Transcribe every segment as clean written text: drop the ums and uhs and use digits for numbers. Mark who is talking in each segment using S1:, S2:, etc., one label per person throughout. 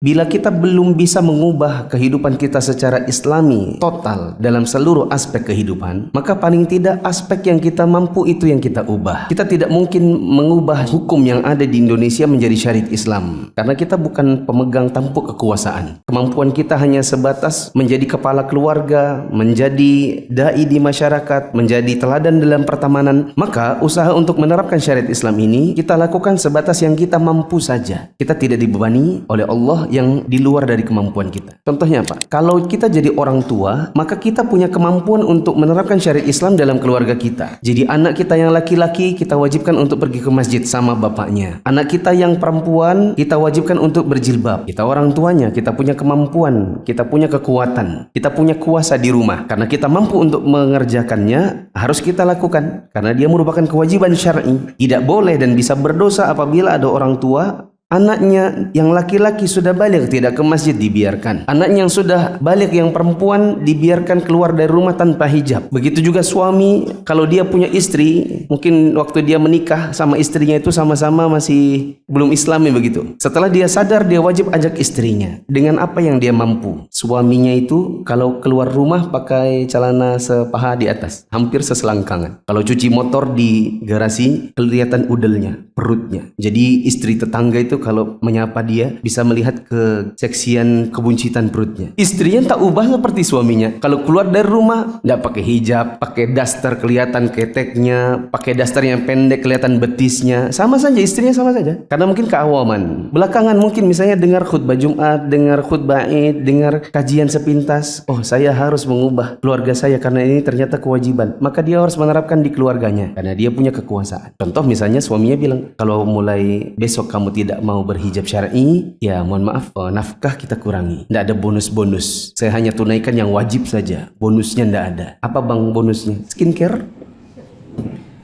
S1: Bila kita belum bisa mengubah kehidupan kita secara islami total dalam seluruh aspek kehidupan, maka paling tidak aspek yang kita mampu itu yang kita ubah. Kita tidak mungkin mengubah hukum yang ada di Indonesia menjadi syariat Islam, karena kita bukan pemegang tampuk kekuasaan. Kemampuan kita hanya sebatas menjadi kepala keluarga, menjadi dai di masyarakat, menjadi teladan dalam pertemanan. Maka usaha untuk menerapkan syariat Islam ini kita lakukan sebatas yang kita mampu saja. Kita tidak dibebani oleh Allah yang di luar dari kemampuan kita. Contohnya apa? Kalau kita jadi orang tua, maka kita punya kemampuan untuk menerapkan syariat Islam dalam keluarga kita. Jadi anak kita yang laki-laki kita wajibkan untuk pergi ke masjid sama bapaknya. Anak kita yang perempuan kita wajibkan untuk berjilbab. Kita orang tuanya, kita punya kemampuan, kita punya kekuatan, kita punya kuasa di rumah. Karena kita mampu untuk mengerjakannya, harus kita lakukan. Karena dia merupakan kewajiban syar'i. Tidak boleh dan bisa berdosa apabila ada orang tua anaknya yang laki-laki sudah balik tidak ke masjid, dibiarkan. Anaknya yang sudah balik yang perempuan dibiarkan keluar dari rumah tanpa hijab. Begitu juga suami, kalau dia punya istri, mungkin waktu dia menikah sama istrinya itu sama-sama masih belum islami begitu. Setelah dia sadar, dia wajib ajak istrinya dengan apa yang dia mampu. Suaminya itu kalau keluar rumah pakai celana sepaha di atas, hampir seselangkangan. Kalau cuci motor di garasi kelihatan udelnya, perutnya. Jadi istri tetangga itu kalau menyapa dia bisa melihat keseksian kebuncitan perutnya. Istrinya tak ubah seperti suaminya. Kalau keluar dari rumah tidak pakai hijab, pakai daster kelihatan keteknya, pakai daster yang pendek kelihatan betisnya, sama saja istrinya sama saja. Karena mungkin keawaman. Belakangan mungkin misalnya dengar khutbah Jumat, dengar khutbah Id, dengar kajian sepintas, oh saya harus mengubah keluarga saya karena ini ternyata kewajiban. Maka dia harus menerapkan di keluarganya karena dia punya kekuasaan. Contoh misalnya suaminya bilang, kalau mulai besok kamu tidak mau berhijab syar'i, ya mohon maaf, nafkah kita kurangi. Tidak ada bonus-bonus. Saya hanya tunaikan yang wajib saja. Bonusnya tidak ada. Apa bang bonusnya? Skincare?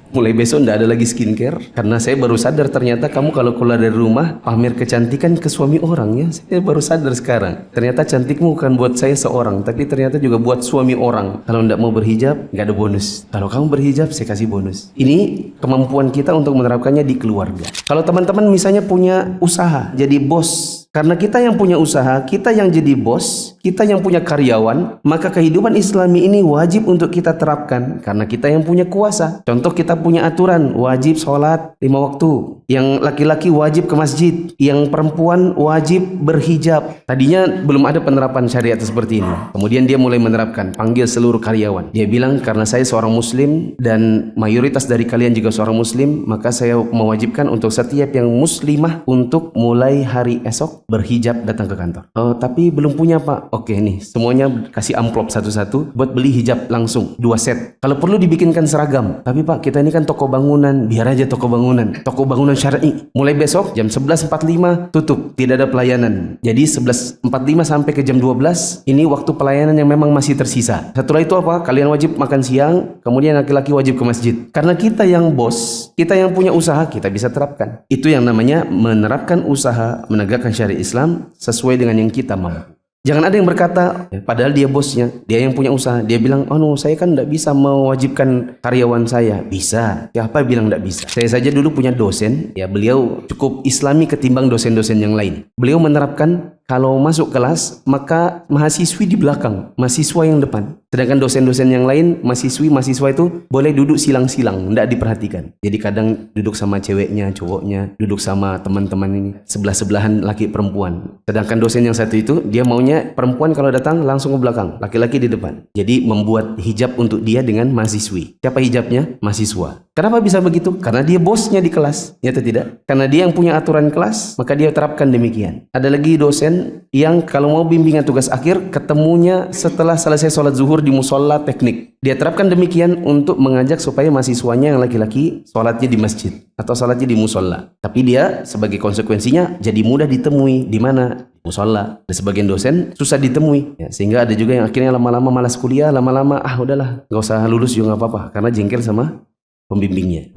S1: Mulai besok tidak ada lagi skincare. Karena saya baru sadar ternyata kamu kalau keluar dari rumah pamer kecantikan ke suami orang ya. Saya baru sadar sekarang. Ternyata cantikmu bukan buat saya seorang, tapi ternyata juga buat suami orang. Kalau tidak mau berhijab, nggak ada bonus. Kalau kamu berhijab, saya kasih bonus. Ini kemampuan kita untuk menerapkannya di keluarga. Kalau teman-teman misalnya punya usaha, jadi bos. Karena kita yang punya usaha, kita yang jadi bos, kita yang punya karyawan, maka kehidupan Islami ini wajib untuk kita terapkan. Karena kita yang punya kuasa. Contoh kita punya aturan, wajib sholat 5 waktu. Yang laki-laki wajib ke masjid. Yang perempuan wajib berhijab. Tadinya belum ada penerapan syariat seperti ini. Kemudian dia mulai menerapkan, panggil seluruh karyawan. Dia bilang, karena saya seorang muslim dan mayoritas dari kalian juga seorang muslim, maka saya mewajibkan untuk setiap yang muslimah untuk mulai hari esok berhijab datang ke kantor. Oh, tapi belum punya pak. Oke nih, semuanya kasih amplop satu-satu buat beli hijab langsung 2 set. Kalau perlu dibikinkan seragam. Tapi pak, kita ini kan toko bangunan, biar aja toko bangunan syar'i. Mulai besok jam 11.45 tutup, tidak ada pelayanan. Jadi 11.45 sampai ke jam 12 ini waktu pelayanan yang memang masih tersisa. Setelah itu apa? Kalian wajib makan siang, kemudian laki-laki wajib ke masjid. Karena kita yang bos, kita yang punya usaha, kita bisa terapkan. Itu yang namanya menerapkan usaha, menegakkan syariat Islam sesuai dengan yang kita mampu. Jangan ada yang berkata, padahal dia bosnya, dia yang punya usaha, dia bilang, oh no, saya kan tidak bisa mewajibkan karyawan saya. Bisa. Siapa bilang tidak bisa? Saya saja dulu punya dosen, ya beliau cukup islami ketimbang dosen-dosen yang lain. Beliau menerapkan kalau masuk kelas, maka mahasiswi di belakang, mahasiswa yang depan. Sedangkan dosen-dosen yang lain, mahasiswa itu boleh duduk silang-silang, tidak diperhatikan. Jadi kadang duduk sama ceweknya, cowoknya, duduk sama teman-teman ini, sebelah-sebelahan laki perempuan. Sedangkan dosen yang satu itu, dia maunya perempuan kalau datang langsung ke belakang, laki-laki di depan. Jadi membuat hijab untuk dia dengan mahasiswi. Siapa hijabnya? Mahasiswa. Kenapa bisa begitu? Karena dia bosnya di kelas, ya atau tidak? Karena dia yang punya aturan kelas, maka dia terapkan demikian. Ada lagi dosen yang kalau mau bimbingan tugas akhir, ketemunya setelah selesai sholat zuhur di musola teknik. Dia terapkan demikian untuk mengajak supaya mahasiswanya yang laki-laki sholatnya di masjid atau sholatnya di musola. Tapi dia sebagai konsekuensinya jadi mudah ditemui. Di mana? Musola. Dan sebagian dosen susah ditemui. Ya, sehingga ada juga yang akhirnya lama-lama malas kuliah, lama-lama udahlah, gak usah lulus juga gak apa-apa karena jengkel sama pembimbingnya.